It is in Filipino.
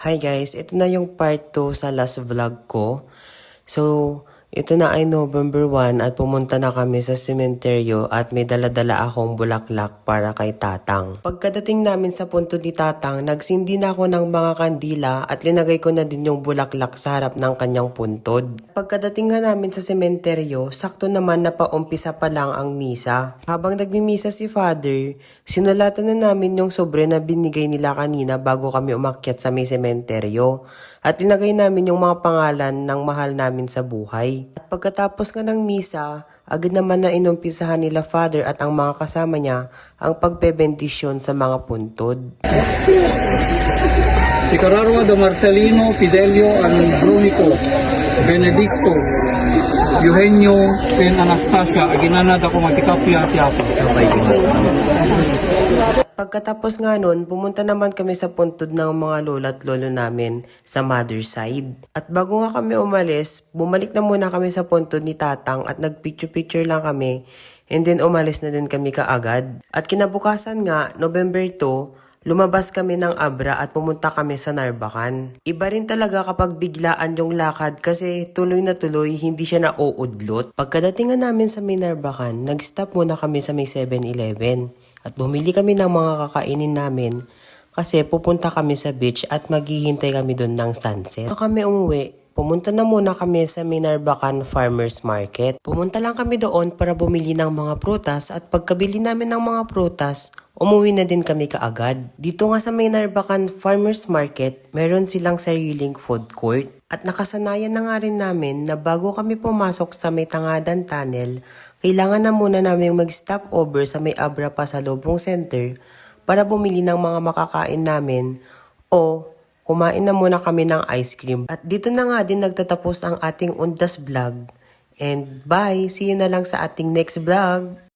Hi guys, ito na yung part 2 sa last vlog ko. So, ito na ay November 1 at pumunta na kami sa sementeryo at may dala-dala akong bulaklak para kay Tatang. Pagkadating namin sa punto ni Tatang, nagsindi na ako ng mga kandila at linagay ko na din yung bulaklak sa harap ng kanyang puntod. Pagkadating nga namin sa sementeryo, sakto naman na paumpisa pa lang ang misa. Habang nagmimisa si Father, sinulatan na namin yung sobre na binigay nila kanina bago kami umakyat sa may sementeryo at linagay namin yung mga pangalan ng mahal namin sa buhay. At pagkatapos nga ng misa, agad naman na inumpisahan nila Father at ang mga kasama niya ang pagpebendisyon sa mga puntod. Si Cararwa de Marcelino, Fidelio, Andronico, Benedicto, Eugenio, and Anastasia, aginanad ako matikapya tiyapo. Pagkatapos nga nun, pumunta naman kami sa puntod ng mga lola at lolo namin sa mother side. At bago nga kami umalis, bumalik na muna kami sa puntod ni Tatang at nagpicture-picture lang kami and then umalis na din kami kaagad. At kinabukasan nga, November 2, lumabas kami ng Abra at pumunta kami sa Narbacan. Iba rin talaga kapag biglaan yung lakad kasi tuloy na tuloy, hindi siya nauudlot. Pagkadating nga namin sa may Narbacan, nag-stop muna kami sa may 7-Eleven. At bumili kami ng mga kakainin namin kasi pupunta kami sa beach at maghihintay kami doon ng sunset. Kung kami umuwi, pumunta na muna kami sa Narbacan Farmers Market. Pumunta lang kami doon para bumili ng mga prutas at pagkabili namin ng mga prutas, umuwi na din kami kaagad. Dito nga sa Narbacan Farmers Market, meron silang sariling food court. At nakasanayan na nga rin namin na bago kami pumasok sa may Tangadan Tunnel, kailangan na muna namin mag-stop over sa may Abra Pasalubong Center para bumili ng mga makakain namin o kumain na muna kami ng ice cream. At dito na nga din nagtatapos ang ating Undas vlog. And bye! See you na lang sa ating next vlog!